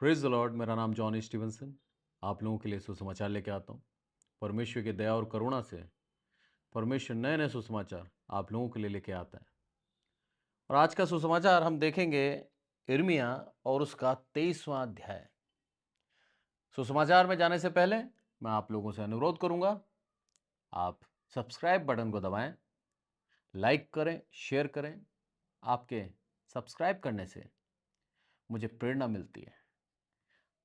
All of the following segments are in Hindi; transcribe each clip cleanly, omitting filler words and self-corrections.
Praise the Lord. मेरा नाम जॉन स्टीवनसन। आप लोगों के लिए सुसमाचार लेके आता हूँ। परमेश्वर की दया और करुणा से परमेश्वर नए नए सुसमाचार आप लोगों के लिए लेके आता है। और आज का सुसमाचार हम देखेंगे इर्मिया और उसका 23वां अध्याय। सुसमाचार में जाने से पहले मैं आप लोगों से अनुरोध करूंगा, आप सब्सक्राइब बटन को दबाएं, लाइक करें, शेयर करें। आपके सब्सक्राइब करने से मुझे प्रेरणा मिलती है,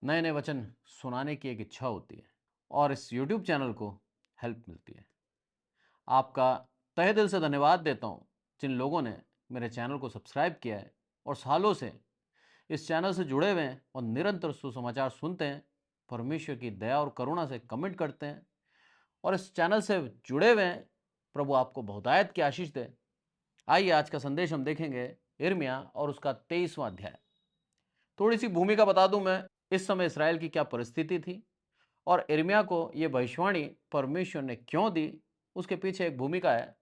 नए नए वचन सुनाने की एक इच्छा होती है और इस यूट्यूब चैनल को हेल्प मिलती है। आपका तहे दिल से धन्यवाद देता हूँ जिन लोगों ने मेरे चैनल को सब्सक्राइब किया है और सालों से इस चैनल से जुड़े हुए हैं और निरंतर सुसमाचार सुनते हैं, परमेश्वर की दया और करुणा से कमेंट करते हैं और इस चैनल से जुड़े हुए हैं। प्रभु आपको बहुतायत की आशीष दे। आइए आज का संदेश हम देखेंगे इर्मिया और उसका 23वां अध्याय। थोड़ी सी भूमिका बता दूं मैं, इस समय इसराइल की क्या परिस्थिति थी और इर्मिया को यह भविष्यवाणी परमेश्वर ने क्यों दी, उसके पीछे एक भूमिका है।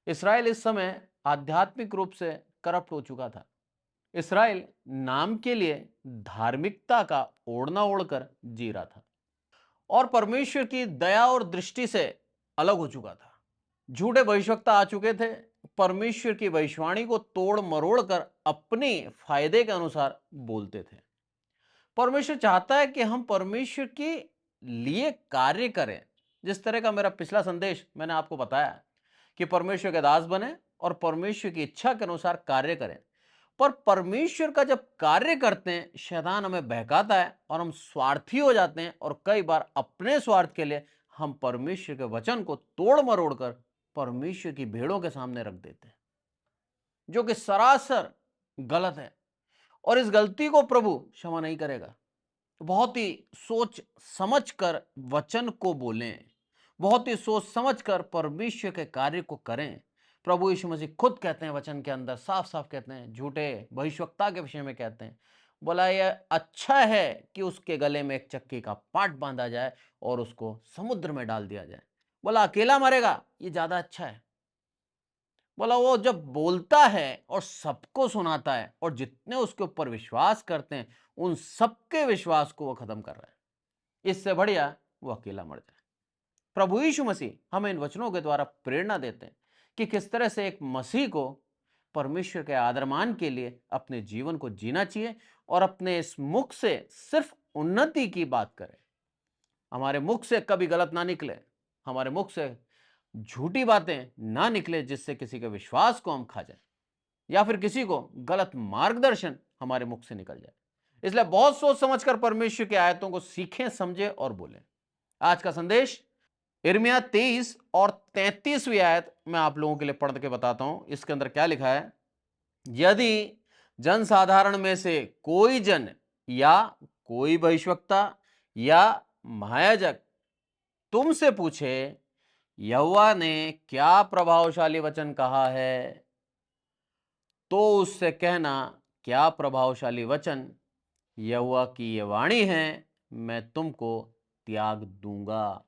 इसराइल इस समय आध्यात्मिक रूप से करप्ट हो चुका था। इसराइल नाम के लिए धार्मिकता का ओढ़ना ओढ़कर जी रहा था और परमेश्वर की दया और दृष्टि से अलग हो चुका था। झूठे भविष्यवक्ता आ चुके थे, परमेश्वर की भविष्यवाणी को तोड़ मरोड़ कर अपने फायदे के अनुसार बोलते थे। परमेश्वर चाहता है कि हम परमेश्वर के लिए कार्य करें। जिस तरह का मेरा पिछला संदेश मैंने आपको बताया कि परमेश्वर के दास बने और परमेश्वर की इच्छा के अनुसार कार्य करें, पर परमेश्वर का जब कार्य करते हैं शैतान हमें बहकाता है और हम स्वार्थी हो जाते हैं और कई बार अपने स्वार्थ के लिए हम परमेश्वर के वचन को तोड़ मरोड़ कर परमेश्वर की भेड़ों के सामने रख देते हैं, जो कि सरासर गलत है और इस गलती को प्रभु क्षमा नहीं करेगा। बहुत ही सोच समझ कर वचन को बोलें, बहुत ही सोच समझ कर परमेश्वर के कार्य को करें। प्रभु यीशु मसीह खुद कहते हैं वचन के अंदर, साफ साफ कहते हैं, झूठे भविष्यवक्ता के विषय में कहते हैं, बोला यह अच्छा है कि उसके गले में एक चक्की का पाट बांधा जाए और उसको समुद्र में डाल दिया जाए। बोला अकेला मरेगा ये ज्यादा अच्छा है। बोला वो जब बोलता है और सबको सुनाता है और जितने उसके ऊपर विश्वास करते हैं उन सबके विश्वास को वो खत्म कर रहा है। इससे बढ़िया वो अकेला मर जाए। प्रभु यीशु मसीह हमें इन वचनों के द्वारा प्रेरणा देते हैं कि किस तरह से एक मसीह को परमेश्वर के आदरमान के लिए अपने जीवन को जीना चाहिए और अपने इस मुख से सिर्फ उन्नति की बात करें। हमारे मुख से कभी गलत ना निकले, हमारे मुख से झूठी बातें ना निकले जिससे किसी के विश्वास को हम खा जाए या फिर किसी को गलत मार्गदर्शन हमारे मुख से निकल जाए। इसलिए बहुत सोच समझकर परमेश्वर की आयतों को सीखें, समझें और बोलें। आज का संदेश इर्मिया 23 और 33वीं आयत मैं आप लोगों के लिए पढ़ के बताता हूं। इसके अंदर क्या लिखा है? यदि जनसाधारण में से कोई जन या कोई भविष्यवक्ता या महायाजक तुमसे पूछे यहोवा ने क्या प्रभावशाली वचन कहा है, तो उससे कहना क्या प्रभावशाली वचन यहोवा की ये वाणी है, मैं तुमको त्याग दूंगा।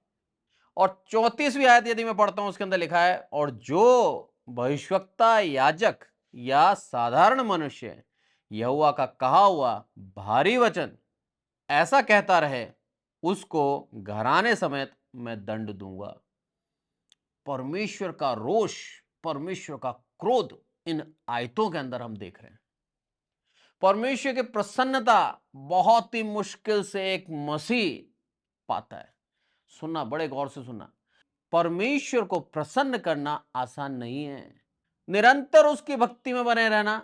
और 34वीं आयत यदि मैं पढ़ता हूं, उसके अंदर लिखा है, और जो भविष्यवक्ता, याजक या साधारण मनुष्य यहोवा का कहा हुआ भारी वचन ऐसा कहता रहे, उसको घराने समेत मैं दंड दूंगा। परमेश्वर का रोष, परमेश्वर का क्रोध इन आयतों के अंदर हम देख रहे हैं। परमेश्वर की प्रसन्नता बहुत ही मुश्किल से एक मसीह पाता है। सुनना, बड़े गौर से सुनना, परमेश्वर को प्रसन्न करना आसान नहीं है। निरंतर उसकी भक्ति में बने रहना,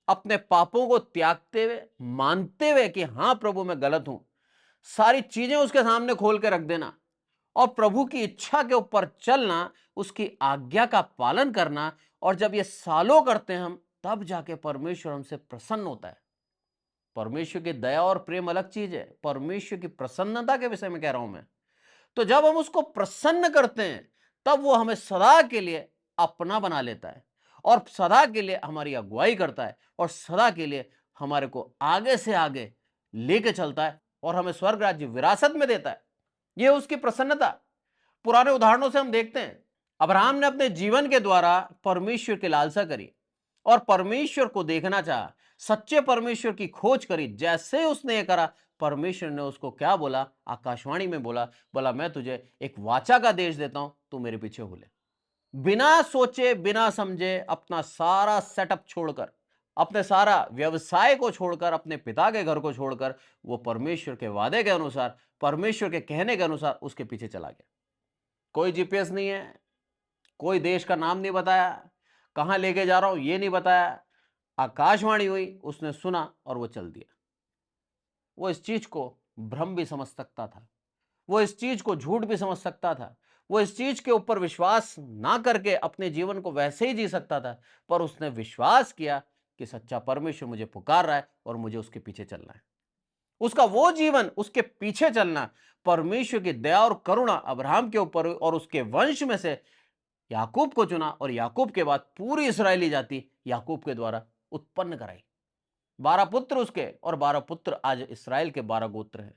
अपने पापों को त्यागते हुए, मानते हुए कि हां प्रभु मैं गलत हूं, सारी चीजें उसके सामने खोल के रख देना और प्रभु की इच्छा के ऊपर चलना, उसकी आज्ञा का पालन करना। और जब ये सालों करते हैं हम, तब जाके परमेश्वर हमसे प्रसन्न होता है। परमेश्वर की दया और प्रेम अलग चीज है, परमेश्वर की प्रसन्नता के विषय में कह रहा हूं मैं। तो जब हम उसको प्रसन्न करते हैं तब वो हमें सदा के लिए अपना बना लेता है और सदा के लिए हमारी अगुवाई करता है और सदा के लिए हमारे को आगे से आगे लेके चलता है और हमें स्वर्ग राज्य विरासत में देता है। यह उसकी प्रसन्नता। पुराने उदाहरणों से हम देखते हैं, अब्राहम ने अपने जीवन के द्वारा परमेश्वर की लालसा करी और परमेश्वर को देखना चाहा, सच्चे परमेश्वर की खोज करी। जैसे उसने ये करा, परमेश्वर ने उसको क्या बोला, आकाशवाणी में बोला, बोला मैं तुझे एक वाचा का देश देता हूं, तू मेरे पीछे हो ले। बिना सोचे बिना समझे अपना सारा सेटअप छोड़कर, अपने सारा व्यवसाय को छोड़कर, अपने पिता के घर को छोड़कर वो परमेश्वर के वादे के अनुसार, परमेश्वर के कहने के अनुसार उसके पीछे चला गया। कोई जीपीएस नहीं है, कोई देश का नाम नहीं बताया, कहां लेके जा रहा हूं ये नहीं बताया। आकाशवाणी हुई, उसने सुना और वो चल दिया। वो इस चीज को भ्रम भी समझ सकता था, वो इस चीज को झूठ भी समझ सकता था, वो इस चीज के ऊपर विश्वास ना करके अपने जीवन को वैसे ही जी सकता था, पर उसने विश्वास किया कि सच्चा परमेश्वर मुझे पुकार रहा है और मुझे उसके पीछे चलना है। उसका वो जीवन, उसके पीछे चलना, परमेश्वर की दया और करुणा अब्राहम के ऊपर हुई और उसके वंश में से याकूब को चुना और याकूब के बाद पूरी इस्राएली जाति याकूब के द्वारा उत्पन्न कराई। 12 पुत्र उसके, और 12 पुत्र आज इस्राएल के 12 गोत्र हैं।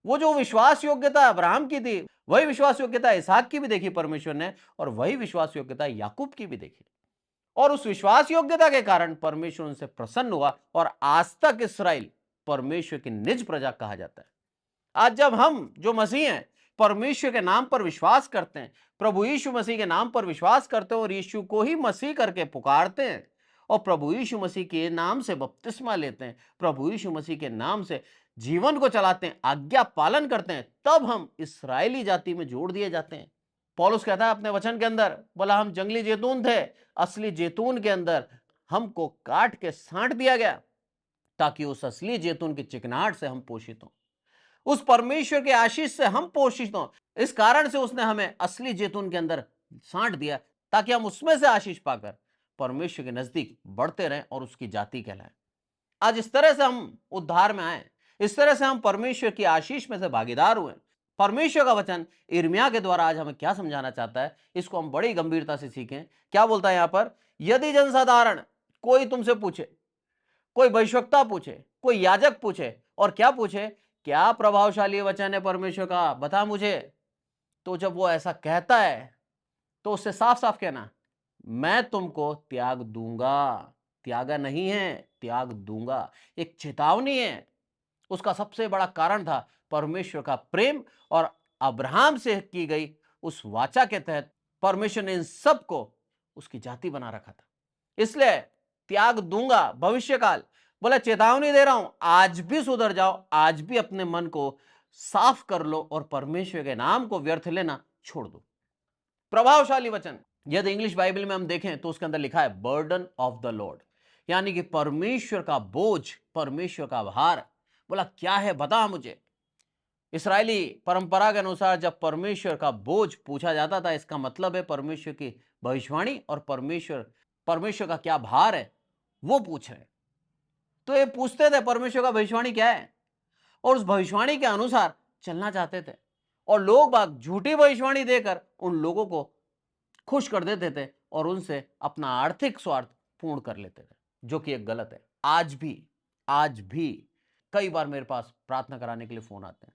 वो जो विश्वास योग्यता अब्राहम की थी, वही विश्वास योग्यता इसहाक की भी देखी परमेश्वर ने, और वही विश्वास योग्यता याकूब की भी देखी। और उस विश्वास योग्यता के कारण परमेश्वर उनसे प्रसन्न हुआ और आज तक इस्राएल परमेश्वर की निज प्रजा कहा जाता है। आज जब हम जो मसीह हैं परमेश्वर के नाम पर विश्वास करते हैं, प्रभु यीशु मसीह के नाम पर विश्वास करते हैं और यीशु को ही मसीह करके पुकारते हैं और प्रभु यीशु मसीह के नाम से बपतिस्मा लेते हैं, प्रभु यीशु मसीह के नाम से जीवन को चलाते हैं, आज्ञा पालन करते हैं, तब हम इस्राएली जाति में जोड़ दिए जाते हैं। पौलुस कहता है अपने वचन के अंदर, बोला हम जंगली जैतून थे, असली जैतून के अंदर हमको काट के साँट दिया गया ताकि उस असली जैतून की चिकनाहट से हम पोषित हों, उस परमेश्वर के आशीष से हम पोषित हों। इस कारण से उसने हमें असली जैतून के अंदर साँट दिया ताकि हम उसमें से आशीष पाकर परमेश्वर के नजदीक बढ़ते रहें और उसकी जाति कहलाएं। आज इस तरह से हम उद्धार में आए, इस तरह से हम परमेश्वर की आशीष में से भागीदार हुए। परमेश्वर का वचन यिर्मयाह के द्वारा आज हमें क्या समझाना चाहता है, इसको हम बड़ी गंभीरता से सीखें। क्या बोलता है यहां पर, यदि जनसाधारण कोई तुमसे पूछे, कोई भविष्यवक्ता पूछे, कोई याजक पूछे, और क्या पूछे, क्या प्रभावशाली वचन है परमेश्वर का, बता मुझे, तो जब वो ऐसा कहता है तो उससे साफ साफ कहना, मैं तुमको त्याग दूंगा। त्यागा नहीं है, त्याग दूंगा। एक चेतावनी है। उसका सबसे बड़ा कारण था परमेश्वर का प्रेम, और अब्राहम से की गई उस वाचा के तहत परमेश्वर ने इन सबको उसकी जाति बना रखा था। इसलिए त्याग दूंगा, भविष्यकाल, बोला चेतावनी दे रहा हूं, आज भी सुधर जाओ, आज भी अपने मन को साफ कर लो और परमेश्वर के नाम को व्यर्थ लेना छोड़ दो। प्रभावशाली वचन, यदि इंग्लिश बाइबल में हम देखें तो उसके अंदर लिखा है बर्डन ऑफ द लॉर्ड, यानी कि परमेश्वर का बोझ, परमेश्वर का भार। बोला क्या है, बता मुझे। इस्राएली परंपरा के अनुसार जब परमेश्वर का बोझ पूछा जाता था, इसका मतलब है परमेश्वर की भविष्यवाणी और परमेश्वर का क्या भार है वो पूछ रहे। तो ये पूछते थे परमेश्वर का भविष्यवाणी क्या है, और उस भविष्यवाणी के अनुसार चलना चाहते थे, और लोग बाग झूठी भविष्यवाणी देकर उन लोगों को खुश कर देते थे और उनसे अपना आर्थिक स्वार्थ पूर्ण कर लेते थे, जो कि एक गलत है। आज भी कई बार मेरे पास प्रार्थना कराने के लिए फोन आते हैं,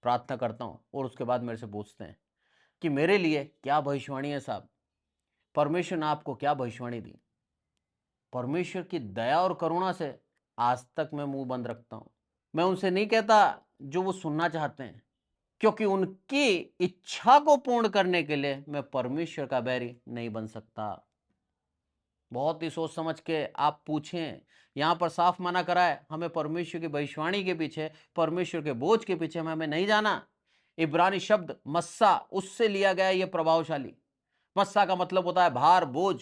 प्रार्थना करता हूं और उसके बाद मेरे से पूछते हैं कि मेरे लिए क्या भविष्यवाणी है साहब, परमेश्वर ने आपको क्या भविष्यवाणी दी। परमेश्वर की दया और करुणा से आज तक मैं मुंह बंद रखता हूं। मैं उनसे नहीं कहता जो वो सुनना चाहते हैं, क्योंकि उनकी इच्छा को पूर्ण करने के लिए मैं परमेश्वर का बैरी नहीं बन सकता। बहुत ही सोच समझ के आप पूछें। यहां पर साफ मना करा है, हमें परमेश्वर की भविष्यवाणी के पीछे, परमेश्वर के बोझ के पीछे हमें नहीं जाना। इब्रानी शब्द मस्सा, उससे लिया गया है, यह प्रभावशाली। मस्सा का मतलब होता है भार, बोझ।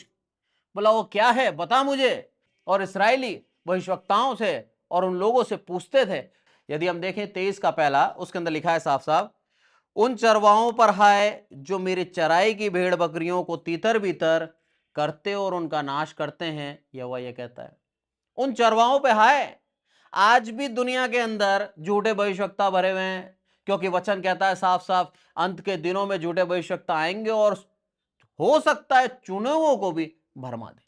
बोला वो क्या है, बता मुझे। और इस्राएली भविष्यवक्ताओं से और उन लोगों से पूछते थे। यदि हम देखें 23 का पहला, उसके अंदर लिखा है साफ साफ, उन चरवाहों पर हाय जो मेरी चराई की भेड़ बकरियों को तीतर बीतर करते और उनका नाश करते हैं, यहोवा ये कहता है। उन चरवाहों पे हाय। आज भी दुनिया के अंदर झूठे भविष्यवक्ता भरे हुए हैं, क्योंकि वचन कहता है साफ साफ, अंत के दिनों में झूठे भविष्यवक्ता आएंगे और हो सकता है चुने हुओं को भी भरमा दे।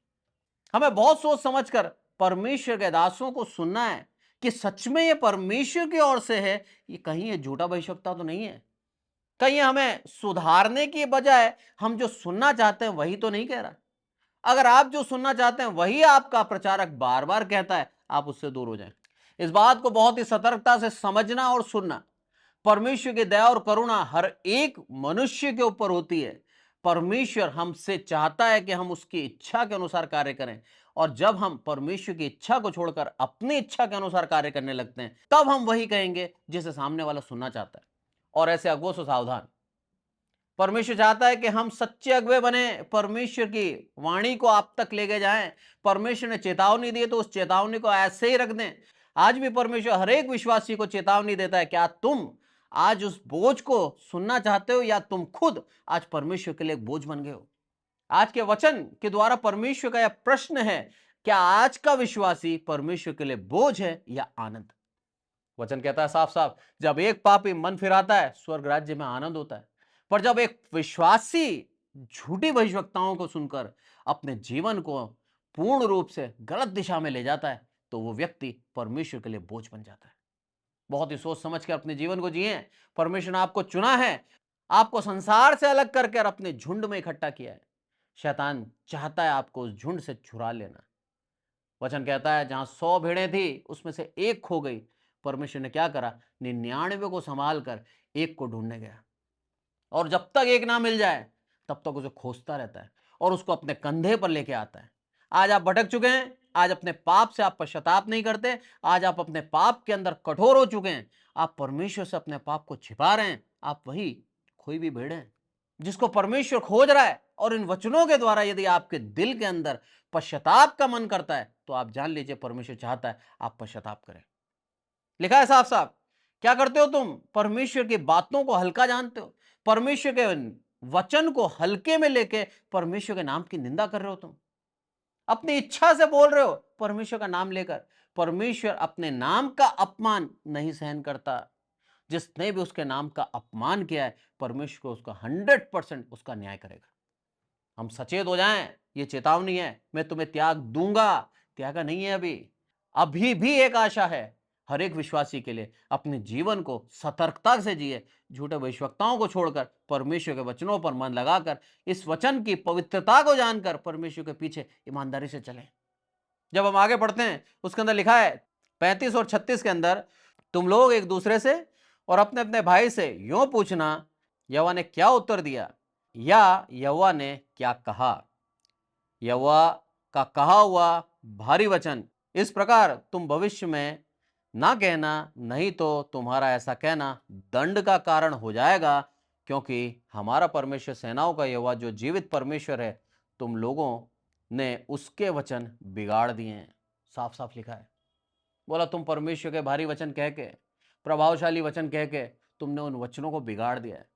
हमें बहुत सोच समझकर परमेश्वर के दासों को सुनना है कि सच में ये परमेश्वर की ओर से है, ये कहीं ये झूठा भविष्यवक्ता तो नहीं है, कहीं हमें सुधारने की बजाय हम जो सुनना चाहते हैं वही तो नहीं कह रहा। अगर आप जो सुनना चाहते हैं वही आपका प्रचारक बार बार कहता है, आप उससे दूर हो जाएं। इस बात को बहुत ही सतर्कता से समझना और सुनना। परमेश्वर की दया और करुणा हर एक मनुष्य के ऊपर होती है। परमेश्वर हमसे चाहता है कि हम उसकी इच्छा के अनुसार कार्य करें, और जब हम परमेश्वर की इच्छा को छोड़कर अपनी इच्छा के अनुसार कार्य करने लगते हैं, तब हम वही कहेंगे जिसे सामने वाला सुनना चाहता है। और ऐसे अगुओं से सावधान। परमेश्वर चाहता है कि हम सच्चे अगुवे बने, परमेश्वर की वाणी को आप तक लेके जाएं। परमेश्वर ने चेतावनी दी है तो उस चेतावनी को ऐसे ही रख दें। आज भी परमेश्वर हर एक विश्वासी को चेतावनी देता है। क्या तुम आज उस बोझ को सुनना चाहते हो, या तुम खुद आज परमेश्वर के लिए एक बोझ बन गए हो? आज के वचन के द्वारा परमेश्वर का यह प्रश्न है, क्या आज का विश्वासी परमेश्वर के लिए बोझ है या आनंद? वचन कहता है साफ साफ, जब एक पापी मन फिराता है, स्वर्ग राज्य में आनंद होता है। पर जब एक विश्वासी झूठी भविष्यवक्ताओं को सुनकर अपने जीवन को पूर्ण रूप से गलत दिशा में ले जाता है, तो वो व्यक्ति परमेश्वर के लिए बोझ बन जाता है। बहुत ही सोच समझ कर अपने जीवन को जिए। परमेश्वर ने आपको चुना है, आपको संसार से अलग करके अपने झुंड में इकट्ठा किया है। शैतान चाहता है आपको उस झुंड से चुरा लेना। वचन कहता है, जहां 100 भेड़ें थी उसमें से एक खो गई। परमेश्वर ने क्या करा? 99 को संभाल कर एक को ढूंढने गया, और जब तक एक ना मिल जाए तब तक उसे खोजता रहता है और उसको अपने कंधे पर लेके आता है। आज आप भटक चुके हैं, आज अपने पाप से आप पश्चाताप नहीं करते, आज आप अपने पाप के अंदर कठोर हो चुके हैं, आप परमेश्वर से अपने पाप को छिपा रहे हैं। आप वही खोई भी भेड़ हैं जिसको परमेश्वर खोज रहा है। और इन वचनों के द्वारा यदि आपके दिल के अंदर पश्चाताप का मन करता है, तो आप जान लीजिए परमेश्वर चाहता है आप पश्चाताप करें। लिखा है साफ साफ। क्या करते हो तुम? परमेश्वर की बातों को हल्का जानते हो, परमेश्वर के वचन को हल्के में लेके परमेश्वर के नाम की निंदा कर रहे हो। तुम अपनी इच्छा से बोल रहे हो परमेश्वर का नाम लेकर। परमेश्वर अपने नाम का अपमान नहीं सहन करता। जिसने भी उसके नाम का अपमान किया है, परमेश्वर को उसका 100% उसका न्याय करेगा। हम सचेत हो जाएं, ये चेतावनी है। मैं तुम्हें त्याग दूंगा, त्यागा नहीं है अभी। अभी भी एक आशा है हर एक विश्वासी के लिए। अपने जीवन को सतर्कता से जिए, झूठे भविष्यवक्ताओं को छोड़कर परमेश्वर के वचनों पर मन लगाकर इस वचन की पवित्रता को जानकर परमेश्वर के पीछे ईमानदारी से चलें। जब हम आगे पढ़ते हैं, उसके अंदर लिखा है 35 और 36 के अंदर, तुम लोग एक दूसरे से और अपने अपने भाई से यूं पूछना, यहोवा ने क्या उत्तर दिया, या यहोवा ने क्या कहा। यहोवा का कहा हुआ भारी वचन, इस प्रकार तुम भविष्य में ना कहना, नहीं तो तुम्हारा ऐसा कहना दंड का कारण हो जाएगा, क्योंकि हमारा परमेश्वर सेनाओं का यहोवा जो जीवित परमेश्वर है, तुम लोगों ने उसके वचन बिगाड़ दिए हैं। साफ साफ लिखा है। बोला तुम परमेश्वर के भारी वचन कह के, प्रभावशाली वचन कह के तुमने उन वचनों को बिगाड़ दिया है।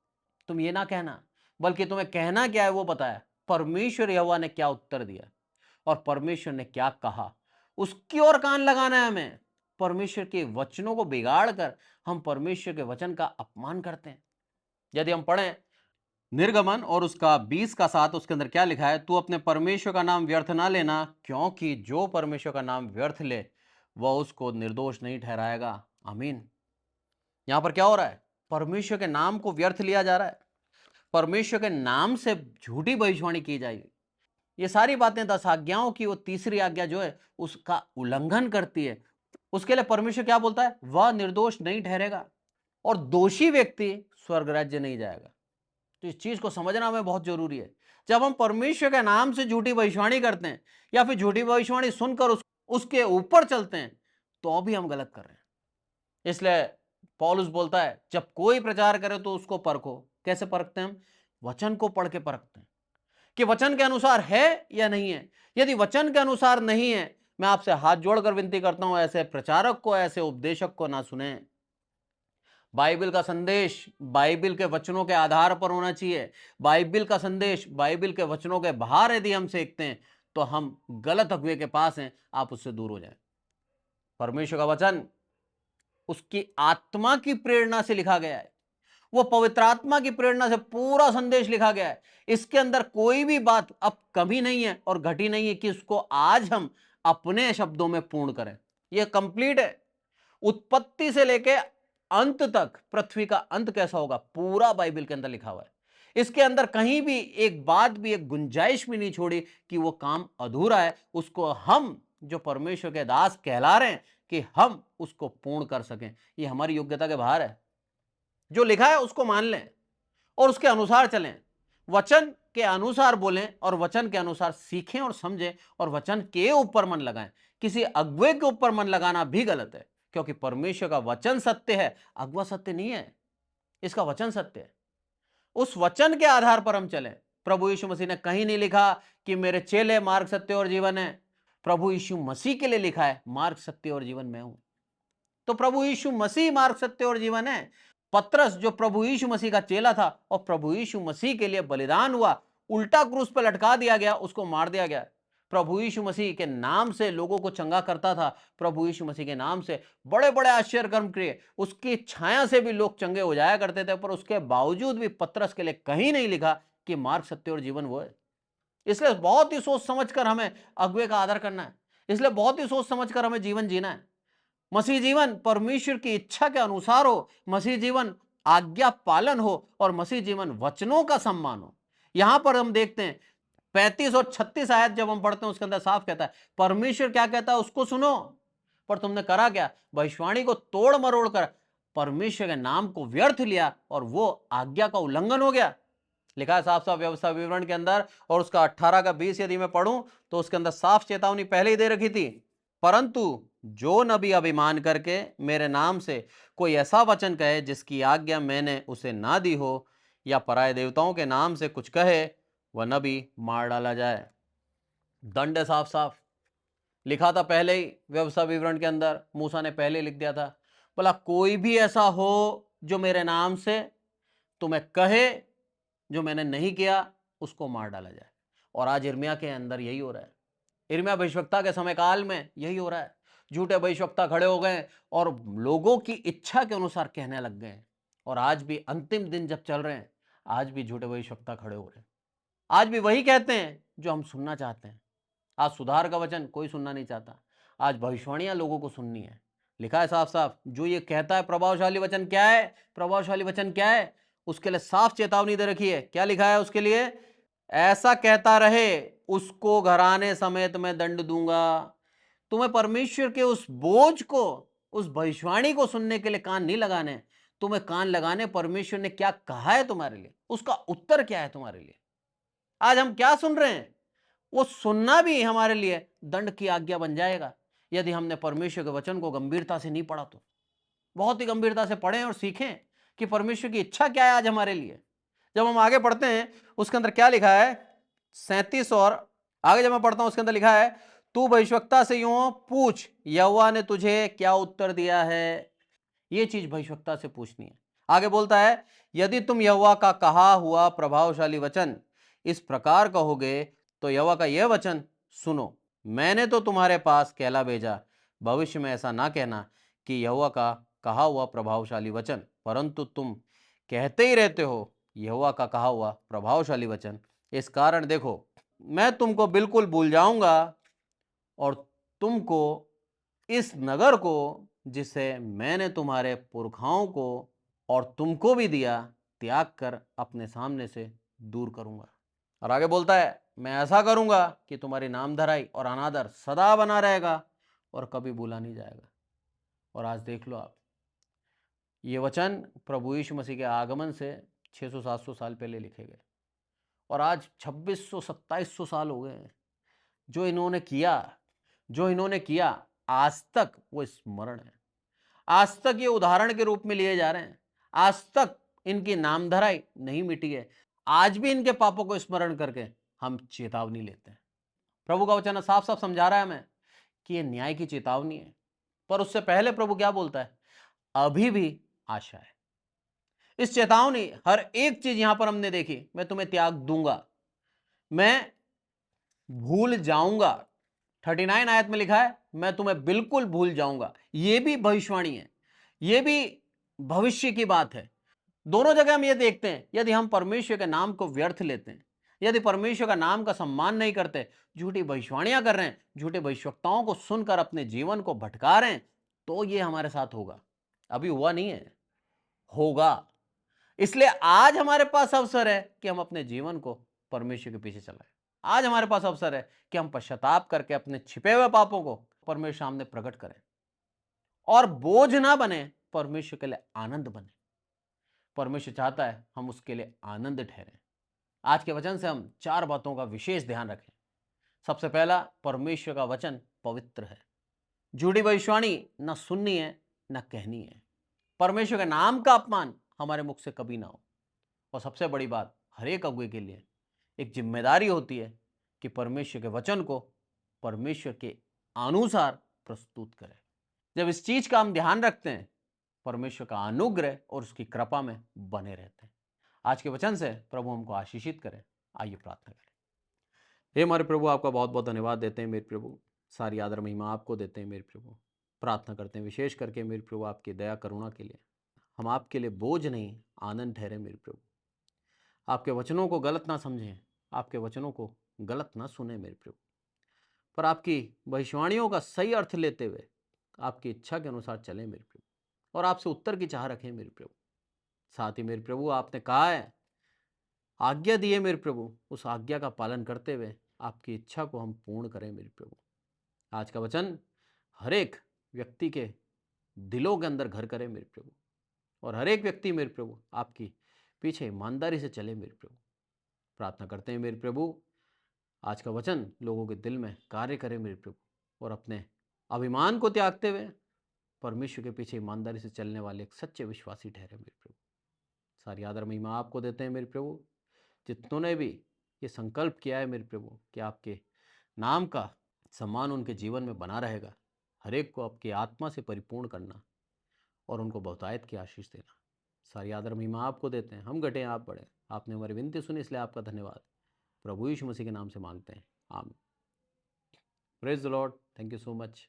तुम ये ना कहना, बल्कि तुम्हें कहना क्या है वो बताया। परमेश्वर यहोवा ने क्या उत्तर दिया और परमेश्वर ने क्या कहा, उसकी ओर कान लगाना है हमें। परमेश्वर के वचनों को बिगाड़ कर हम परमेश्वर के वचन का अपमान करते हैं। यदि हम पढ़ें निर्गमन और उसका 20 का 7, उसके अंदर क्या लिखा है, तू अपने परमेश्वर का नाम व्यर्थ ना लेना, क्योंकि जो परमेश्वर का नाम व्यर्थ ले वह उसको निर्दोष नहीं ठहराएगा। आमीन। यहां पर क्या हो रहा है? परमेश्वर के नाम को व्यर्थ लिया जा रहा है, परमेश्वर के नाम से झूठी भविष्यवाणी की जाएगी। ये सारी बातें 10 आज्ञाओं की वो तीसरी आज्ञा जो है उसका उल्लंघन करती है। उसके लिए परमेश्वर क्या बोलता है? वह निर्दोष नहीं ठहरेगा और दोषी व्यक्ति स्वर्ग राज्य नहीं जाएगा। तो इस चीज को समझना हमें बहुत जरूरी है। जब हम परमेश्वर के नाम से झूठी भविष्यवाणी करते हैं या फिर झूठी भविष्यवाणी सुनकर उसके ऊपर चलते हैं, तो भी हम गलत कर रहे हैं। इसलिए पौलुस बोलता है, जब कोई प्रचार करे तो उसको परखो। कैसे परखते हैं हम? वचन को पढ़ के परखते हैं कि वचन के अनुसार है या नहीं है। यदि वचन के अनुसार नहीं है, मैं आपसे हाथ जोड़कर विनती करता हूं, ऐसे प्रचारक को, ऐसे उपदेशक को ना सुने। बाइबल का संदेश बाइबल के वचनों के आधार पर होना चाहिए। बाइबल का संदेश बाइबल के वचनों के बाहर यदि हम सीखते हैं, तो हम गलत अगुवे के पास हैं, आप उससे दूर हो जाएं। परमेश्वर का वचन उसकी आत्मा की प्रेरणा से लिखा गया है, वो पवित्र आत्मा की प्रेरणा से पूरा संदेश लिखा गया है। इसके अंदर कोई भी बात अब कमी नहीं है और घटी नहीं है कि उसको आज हम अपने शब्दों में पूर्ण करें। यह कंप्लीट है। उत्पत्ति से लेके अंत तक, पृथ्वी का अंत कैसा होगा, पूरा बाइबल के अंदर लिखा हुआ है। इसके अंदर कहीं भी एक बात भी, एक गुंजाइश भी नहीं छोड़ी कि वो काम अधूरा है। उसको हम जो परमेश्वर के दास कहला रहे हैं, कि हम उसको पूर्ण कर सकें। ये हमारी योग्यता के बाहर है। जो लिखा है उसको मान लें और उसके अनुसार चलें, वचन के अनुसार बोलें और वचन के अनुसार सीखें और समझें और वचन के ऊपर मन लगाएं। किसी अगुवे के ऊपर मन लगाना भी गलत है, क्योंकि परमेश्वर का वचन सत्य है, अगुवा सत्य नहीं है, इसका वचन सत्य है। उस वचन के आधार पर हम चलें। प्रभु यीशु मसीह ने कहीं नहीं लिखा कि मेरे चेले मार्ग, सत्य और जीवन है। प्रभु यीशु मसीह के लिए लिखा है मार्ग, सत्य और जीवन मैं हूं। तो प्रभु यीशु मसीह मार्ग, सत्य और जीवन है। पतरस जो प्रभु यीशु मसीह का चेला था और प्रभु यीशु मसीह के लिए बलिदान हुआ, उल्टा क्रूस पर लटका दिया गया, उसको मार दिया गया। प्रभु यीशु मसीह के नाम से लोगों को चंगा करता था। प्रभु यीशु मसीह के नाम से बड़े बड़े आश्चर्य कर्म किए, उसकी छाया से भी लोग चंगे हो जाया करते थे। पर उसके बावजूद भी पतरस के लिए कहीं नहीं लिखा कि मार्ग, सत्य और जीवन वो है। इसलिए बहुत ही सोच समझकर हमें अगुवे का आदर करना है। इसलिए बहुत ही सोच समझकर हमें जीवन जीना है। मसीह जीवन परमेश्वर की इच्छा के अनुसार हो, मसीह जीवन आज्ञा पालन हो और मसीह जीवन वचनों का सम्मान हो। यहां पर हम देखते हैं 35 और 36 आयत जब हम पढ़ते हैं, उसके अंदर साफ कहता है परमेश्वर क्या कहता है उसको सुनो। पर तुमने करा क्या? भविष्यवाणी को तोड़ मरोड़ कर परमेश्वर के नाम को व्यर्थ लिया और वो आज्ञा का उल्लंघन हो गया। लिखा है साफ साफ व्यवस्था विवरण के अंदर, और उसका 18 का 20 यदि मैं पढ़ूं तो उसके अंदर साफ चेतावनी पहले ही दे रखी थी। परंतु जो नबी अभिमान करके मेरे नाम से कोई ऐसा वचन कहे जिसकी आज्ञा मैंने उसे ना दी हो, या पराये देवताओं के नाम से कुछ कहे, वह नबी मार डाला जाए। दंड है साफ साफ, लिखा था पहले ही व्यवस्था विवरण के अंदर, मूसा ने पहले लिख दिया था। बोला कोई भी ऐसा हो जो मेरे नाम से तुम्हें कहे जो मैंने नहीं किया, उसको मार डाला जाए। और आज यिर्मयाह के अंदर यही हो रहा है। यिर्मयाह भविष्यवक्ता के समय काल में यही हो रहा है। झूठे भविष्यवक्ता खड़े हो गए और लोगों की इच्छा के अनुसार कहने लग गए। और आज भी अंतिम दिन जब चल रहे हैं, आज भी झूठे भविष्यवक्ता खड़े हो रहे हैं। आज भी वही कहते हैं जो हम सुनना चाहते हैं। आज सुधार का वचन कोई सुनना नहीं चाहता। आज भविष्यवाणियां लोगों को सुननी है। लिखा है साफ साफ, जो ये कहता है प्रभावशाली वचन क्या है, प्रभावशाली वचन क्या है, उसके लिए साफ चेतावनी दे रखी है। क्या लिखा है उसके लिए? ऐसा कहता रहे उसको घराने समेत मैं दंड दूंगा। तुम्हें परमेश्वर के उस बोझ को, उस भविष्यवाणी को सुनने के लिए कान नहीं लगाने, तुम्हें कान लगाने परमेश्वर ने क्या कहा है तुम्हारे लिए, उसका उत्तर क्या है तुम्हारे लिए। आज हम क्या सुन रहे हैं, वो सुनना भी हमारे लिए दंड की आज्ञा बन जाएगा यदि हमने परमेश्वर के वचन को गंभीरता से नहीं पढ़ा तो। बहुत ही गंभीरता से पढ़ें और सीखें कि परमेश्वर की इच्छा क्या है आज हमारे लिए। जब हम आगे पढ़ते हैं उसके अंदर क्या लिखा है, 37 और आगे जब मैं पढ़ता हूं उसके अंदर लिखा है, तू भविष्यवक्ता से यूं पूछ, यहोवा ने तुझे क्या उत्तर दिया है। ये चीज भविष्यवक्ता से पूछनी है। आगे बोलता है, यदि तुम यहोवा का कहा हुआ प्रभावशाली वचन इस प्रकार कहोगे तो यहोवा का यह वचन सुनो, मैंने तो तुम्हारे पास कहला भेजा, भविष्य में ऐसा ना कहना कि यहोवा का कहा हुआ प्रभावशाली वचन, परंतु तुम कहते ही रहते हो यहोवा का कहा हुआ प्रभावशाली वचन। इस कारण देखो मैं तुमको बिल्कुल भूल जाऊंगा और तुमको इस नगर को जिसे मैंने तुम्हारे पुरखाओं को और तुमको भी दिया त्याग कर अपने सामने से दूर करूंगा। और आगे बोलता है, मैं ऐसा करूंगा कि तुम्हारी नामधराई और अनादर सदा बना रहेगा और कभी भूला नहीं जाएगा। और आज देख लो आप, ये वचन प्रभु यीशु मसीह के आगमन से 600-700 साल पहले लिखे गए और आज 2600-2700 साल हो गए हैं। जो इन्होंने किया आज तक वो स्मरण है। आज तक ये उदाहरण के रूप में लिए जा रहे हैं। आज तक इनकी नामधराई नहीं मिटी है। आज भी इनके पापों को स्मरण करके हम चेतावनी लेते हैं। प्रभु का वचन साफ साफ समझा रहा है हमें कि ये न्याय की चेतावनी है। पर उससे पहले प्रभु क्या बोलता है, अभी भी आशा है। इस चेतावनी हर एक चीज यहां पर हमने देखी, मैं तुम्हें त्याग दूंगा, मैं भूल जाऊंगा। 39 आयत में लिखा है मैं तुम्हें बिल्कुल भूल जाऊंगा। यह भी भविष्यवाणी है, यह भी भविष्य की बात है। दोनों जगह हम ये देखते हैं, यदि हम परमेश्वर के नाम को व्यर्थ लेते हैं, यदि परमेश्वर का नाम का सम्मान नहीं करते, झूठी भविष्यवाणियां कर रहे हैं, झूठे भविष्यवक्ताओं को सुनकर अपने जीवन को भटका रहे हैं, तो ये हमारे साथ होगा। अभी हुआ नहीं है, होगा। इसलिए आज हमारे पास अवसर है कि हम अपने जीवन को परमेश्वर के पीछे चलाएं। आज हमारे पास अवसर है कि हम पश्चाताप करके अपने छिपे हुए पापों को परमेश्वर सामने प्रकट करें। और बोझ ना बने, परमेश्वर के लिए आनंद बने। परमेश्वर चाहता है हम उसके लिए आनंद ठहरें। आज के वचन से हम 4 बातों का विशेष ध्यान रखें। सबसे पहला, परमेश्वर का वचन पवित्र है। झूठी भविष्यवाणी न सुननी है न कहनी है। परमेश्वर के नाम का अपमान हमारे मुख से कभी ना हो। और सबसे बड़ी बात, हर एक अगुवे के लिए एक जिम्मेदारी होती है कि परमेश्वर के वचन को परमेश्वर के अनुसार प्रस्तुत करें। जब इस चीज का हम ध्यान रखते हैं, परमेश्वर का अनुग्रह और उसकी कृपा में बने रहते हैं। आज के वचन से प्रभु हमको आशीषित करें। आइए प्रार्थना करें। हे हमारे प्रभु, आपका बहुत बहुत धन्यवाद देते हैं मेरे प्रभु। सारी आदर महिमा आपको देते हैं मेरे प्रभु। प्रार्थना करते हैं विशेष करके मेरे प्रभु आपकी दया करुणा के लिए। हम आपके लिए बोझ नहीं, आनंद ठहरे मेरे प्रभु। आपके वचनों को गलत ना समझें, आपके वचनों को गलत ना सुने मेरे प्रभु, पर आपकी भविष्यवाणियों का सही अर्थ लेते हुए आपकी इच्छा के अनुसार चलें मेरे प्रभु, और आपसे उत्तर की चाह रखें मेरे प्रभु। साथ ही मेरे प्रभु, आपने कहा है, आज्ञा दी है मेरे प्रभु, उस आज्ञा का पालन करते हुए आपकी इच्छा को हम पूर्ण करें मेरे प्रभु। आज का वचन हर एक व्यक्ति के दिलों के अंदर घर करे मेरे प्रभु, और हर एक व्यक्ति मेरे प्रभु आपकी पीछे ईमानदारी से चले मेरे प्रभु। प्रार्थना करते हैं मेरे प्रभु, आज का वचन लोगों के दिल में कार्य करे मेरे प्रभु, और अपने अभिमान को त्यागते हुए परमेश्वर के पीछे ईमानदारी से चलने वाले एक सच्चे विश्वासी ठहरे मेरे प्रभु। सारी आदर महिमा आपको देते हैं मेरे प्रभु। जितनों ने भी ये संकल्प किया है मेरे प्रभु कि आपके नाम का सम्मान उनके जीवन में बना रहेगा, हर एक को आपकी आत्मा से परिपूर्ण करना और उनको बहुतायत की आशीष देना। सारी आदर महिमा आपको देते हैं। हम घटे आप बढ़े। आपने हमारी विनती सुनी, इसलिए आपका धन्यवाद। प्रभु यीशु मसीह के नाम से मांगते हैं, आमीन। Praise the Lord. Thank you so much.